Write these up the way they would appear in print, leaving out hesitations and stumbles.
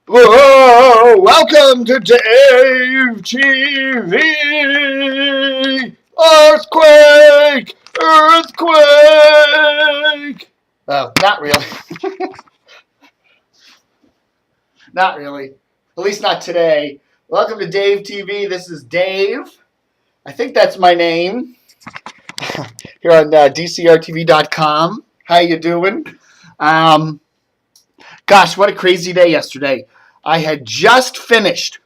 Whoa, welcome to Dave TV. Earthquake! Earthquake! Oh, not really. Not really. At least not today. Welcome to Dave TV. This is Dave. I think that's my name. Here on DCRTV.com. How you doing? Um, Gosh, what a crazy day yesterday. I had just finished.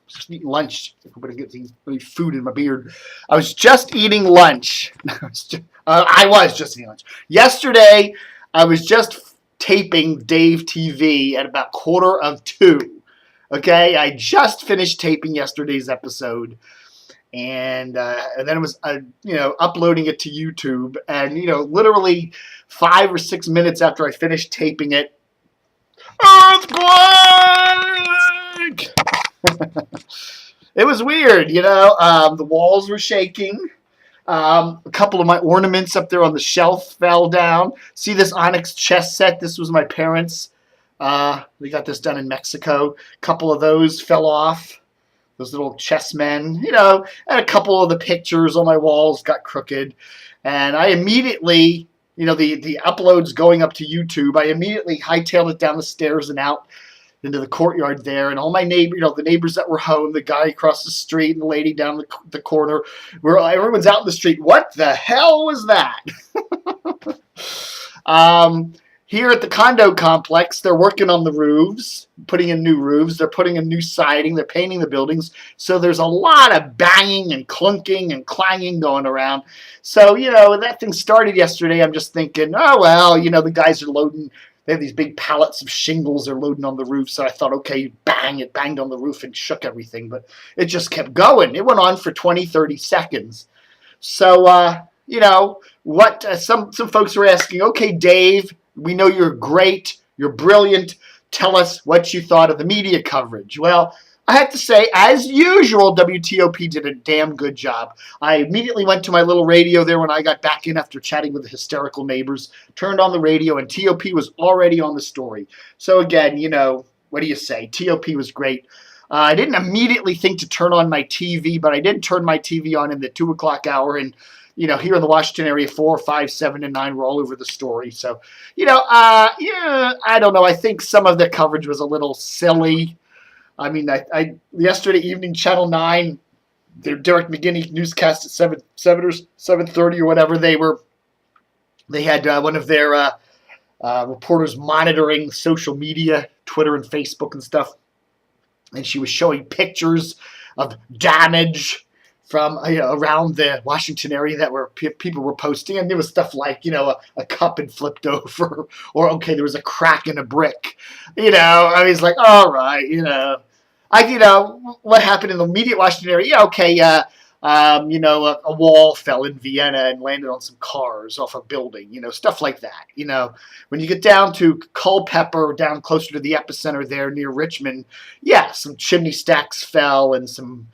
Just eating lunch. I better get some food in my beard. I was just eating lunch. I was just eating lunch. Yesterday, I was just taping Dave TV at about 1:45. Okay, I just finished taping yesterday's episode, and then it was uploading it to YouTube, and literally 5 or 6 minutes after I finished taping it, earthquake! It was weird, the walls were shaking. A couple of my ornaments up there on the shelf fell down. See this onyx chess set? This was my parents'. We got this done in Mexico. A couple of those fell off. Those little chessmen, and a couple of the pictures on my walls got crooked. And I immediately, the uploads going up to YouTube, I immediately hightailed it down the stairs and out into the courtyard there. And all my the neighbors that were home, the guy across the street and the lady down the corner, everyone's out in the street. What the hell was that? Here at the condo complex, they're working on the roofs, putting in new roofs. They're putting in new siding. They're painting the buildings. So there's a lot of banging and clunking and clanging going around. So, that thing started yesterday. I'm just thinking, oh, well, the guys are loading. They have these big pallets of shingles they're loading on the roof. So I thought, okay, bang, it banged on the roof and shook everything. But it just kept going. It went on for 20, 30 seconds. So, some folks were asking, okay, Dave, we know you're great, you're brilliant. Tell us what you thought of the media coverage. Well, I have to say, as usual, WTOP did a damn good job. I immediately went to my little radio there when I got back in after chatting with the hysterical neighbors, turned on the radio, and TOP was already on the story. So again, what do you say? TOP was great. I didn't immediately think to turn on my TV, but I did turn my TV on in the 2 o'clock hour, and here in the Washington area, 4, 5, 7, and 9 were all over the story. So, I don't know. I think some of the coverage was a little silly. I mean, I yesterday evening, Channel 9, their Derek McGinney newscast at 7:30 or whatever, they had one of their reporters monitoring social media, Twitter and Facebook and stuff, and she was showing pictures of damage from around the Washington area that people were posting, and there was stuff like a cup had flipped over, or okay, there was a crack in a brick. I was like, all right, what happened in the immediate Washington area? Yeah, okay, a wall fell in Vienna and landed on some cars off a building, stuff like that. When you get down to Culpeper, down closer to the epicenter there near Richmond, yeah, some chimney stacks fell and some,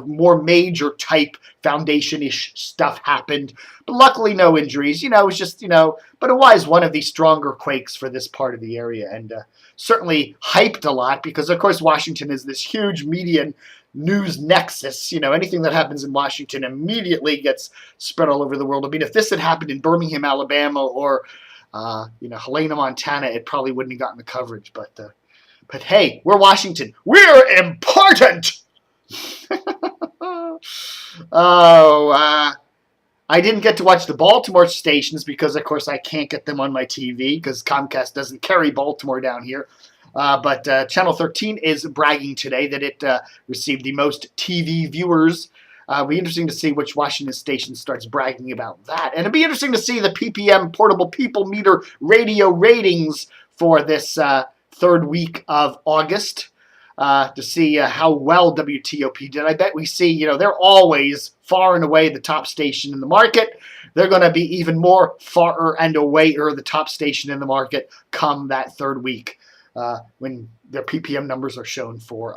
more major type foundation-ish stuff happened. But luckily, no injuries. It was just, but it was one of the stronger quakes for this part of the area, and certainly hyped a lot because, of course, Washington is this huge media news nexus. Anything that happens in Washington immediately gets spread all over the world. I mean, if this had happened in Birmingham, Alabama, or Helena, Montana, it probably wouldn't have gotten the coverage. But hey, we're Washington. We're important. I didn't get to watch the Baltimore stations because, of course, I can't get them on my TV because Comcast doesn't carry Baltimore down here. But Channel 13 is bragging today that it received the most TV viewers. It'll be interesting to see which Washington station starts bragging about that. And it'll be interesting to see the PPM, Portable People Meter radio ratings for this third week of August to see how well WTOP did. I bet we see, they're always far and away the top station in the market. They're going to be even more far and away the top station in the market come that third week. When their PPM numbers are shown for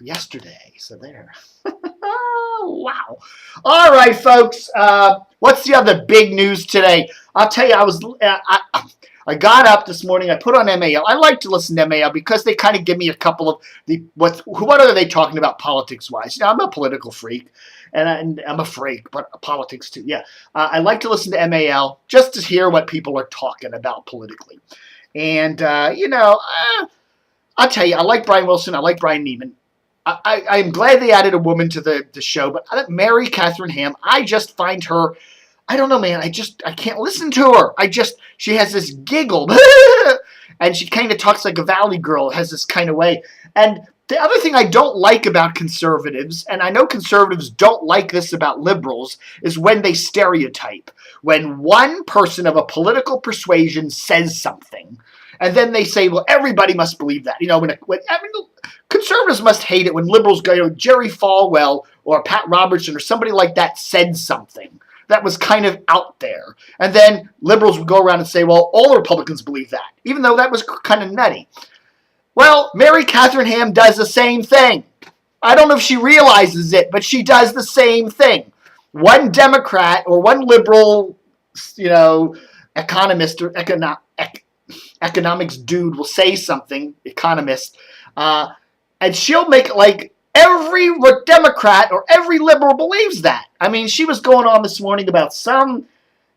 yesterday. So there. Wow. All right, folks. What's the other big news today? I'll tell you, I got up this morning. I put on MAL. I like to listen to MAL because they kind of give me a couple of what are they talking about politics wise. I'm a political freak, and I'm a freak, but politics too. Yeah, I like to listen to MAL just to hear what people are talking about politically. And I'll tell you, I like Brian Wilson. I like Brian Neiman. I'm glad they added a woman to the show, but Mary Katharine Hamm, I just find her, I don't know, man. I can't listen to her. She has this giggle, and she kind of talks like a valley girl, has this kind of way. And the other thing I don't like about conservatives, and I know conservatives don't like this about liberals, is when they stereotype. When one person of a political persuasion says something, and then they say, well, everybody must believe that. Conservatives must hate it when liberals go, Jerry Falwell or Pat Robertson or somebody like that said something that was kind of out there. And then liberals would go around and say, well, all Republicans believe that, even though that was kind of nutty. Well, Mary Katharine Hamm does the same thing. I don't know if she realizes it, but she does the same thing. One Democrat or one liberal, economist or economics dude will say something, economist, and she'll make it like every Democrat or every liberal believes that. I mean, she was going on this morning about some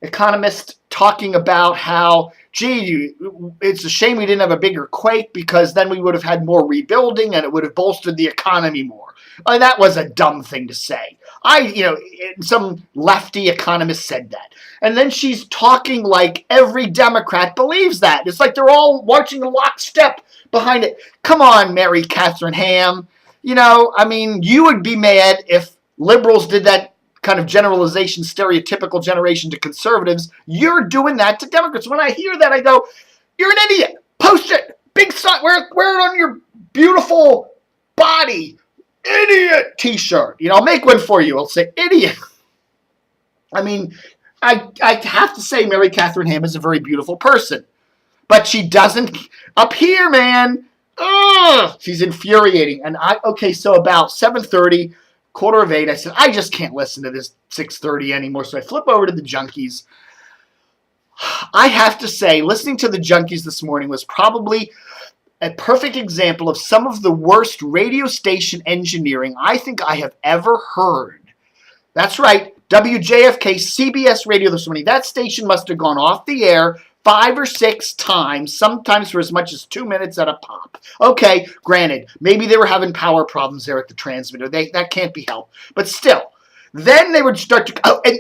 economist talking about how, it's a shame we didn't have a bigger quake because then we would have had more rebuilding and it would have bolstered the economy more. That was a dumb thing to say. Some lefty economist said that. And then she's talking like every Democrat believes that. It's like they're all marching in lockstep behind it. Come on, Mary Katharine Hamm. You would be mad if liberals did that kind of generalization, stereotypical generation to conservatives. You're doing that to Democrats. When I hear that, I go, you're an idiot. Post it. Big sign. Wear it on your beautiful body. Idiot t-shirt. I'll make one for you. I'll say idiot. I have to say Mary Katharine Hamm is a very beautiful person. But she doesn't up here, man. Ugh, she's infuriating. And so about 7:30, 7:45, I said, I just can't listen to this 6:30 anymore. So I flip over to the Junkies. I have to say, listening to the Junkies this morning was probably a perfect example of some of the worst radio station engineering I think I have ever heard. That's right, WJFK, CBS radio this morning. That station must have gone off the air 5 or 6 times, sometimes for as much as 2 minutes at a pop. Okay, granted, maybe they were having power problems there at the transmitter. That can't be helped. But still, then they would start to go, and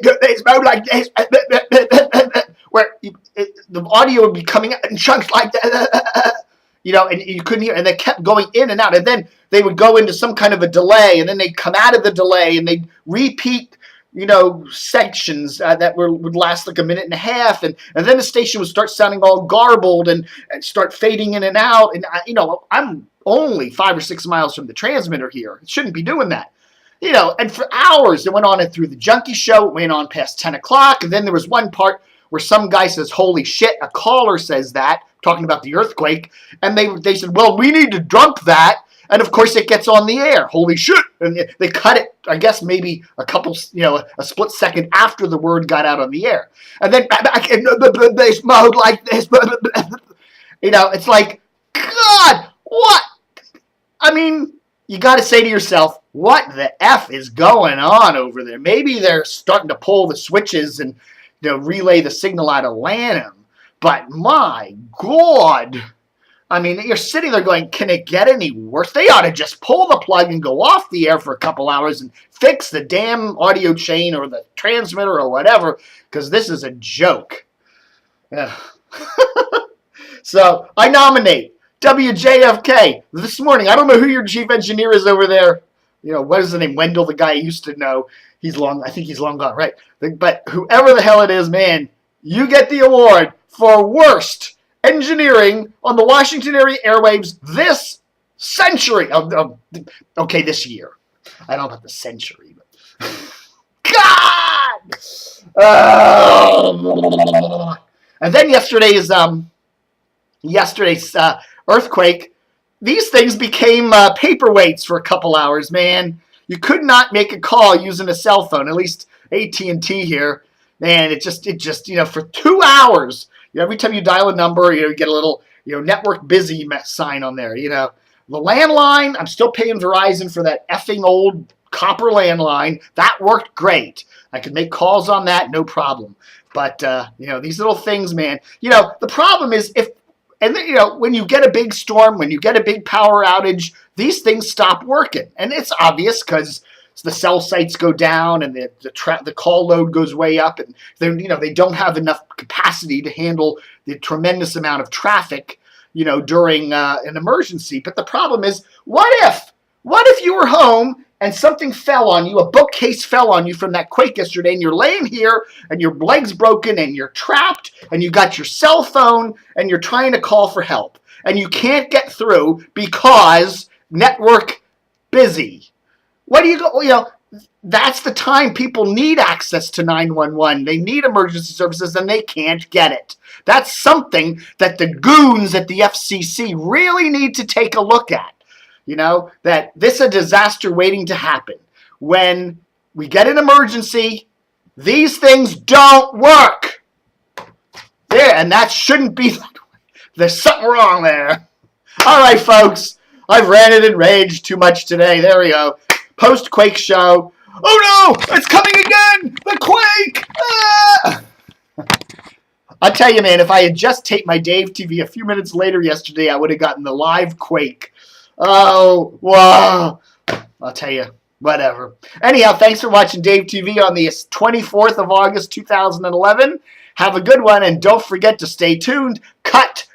like this, where the audio would be coming out in chunks like that, and you couldn't hear, and they kept going in and out, and then they would go into some kind of a delay, and then they'd come out of the delay, and they'd repeat sections that would last like a minute and a half, and then the station would start sounding all garbled and start fading in and out. And I'm only 5 or 6 miles from the transmitter here. It shouldn't be doing that. And for hours it went on, and through the Junkie show, it went on past 10 o'clock, and then there was one part where some guy says, holy shit, a caller says that, talking about the earthquake, and they said, well, we need to dump that. And of course, it gets on the air. Holy shit! And they cut it, I guess, maybe a couple, a split second after the word got out on the air. And then back in this mode like this. It's like, God, what? You got to say to yourself, what the F is going on over there? Maybe they're starting to pull the switches and relay the signal out of Lanham. But my God. You're sitting there going, can it get any worse? They ought to just pull the plug and go off the air for a couple hours and fix the damn audio chain or the transmitter or whatever, because this is a joke. So I nominate WJFK this morning. I don't know who your chief engineer is over there. What is the name? Wendell, the guy I used to know. I think he's long gone, right? But whoever the hell it is, man, you get the award for worst engineering on the Washington area airwaves this century. Okay, this year. I don't know about the century, but God! And then yesterday's earthquake. These things became paperweights for a couple hours, man. You could not make a call using a cell phone. At least AT&T here, man. It just for 2 hours. Every time you dial a number, you get a little, network busy sign on there. The landline, I'm still paying Verizon for that effing old copper landline. That worked great. I could make calls on that, no problem. But, these little things, man. The problem is when you get a big storm, when you get a big power outage, these things stop working. And it's obvious because the cell sites go down and the call load goes way up, and they don't have enough capacity to handle the tremendous amount of traffic, during an emergency. But the problem is, what if you were home and something fell on you, a bookcase fell on you from that quake yesterday, and you're laying here and your leg's broken and you're trapped and you got your cell phone and you're trying to call for help and you can't get through because network busy. What do you go, that's the time people need access to 911. They need emergency services and they can't get it. That's something that the goons at the FCC really need to take a look at. That this is a disaster waiting to happen. When we get an emergency, these things don't work. There, and that shouldn't be that way. There's something wrong there. All right, folks. I've ranted and raged too much today. There we go. Post-quake show. Oh no! It's coming again! The quake! Ah! I'll tell you, man, if I had just taped my Dave TV a few minutes later yesterday, I would have gotten the live quake. Oh, wow. I'll tell you, whatever. Anyhow, thanks for watching Dave TV on the 24th of August, 2011. Have a good one, and don't forget to stay tuned. Cut.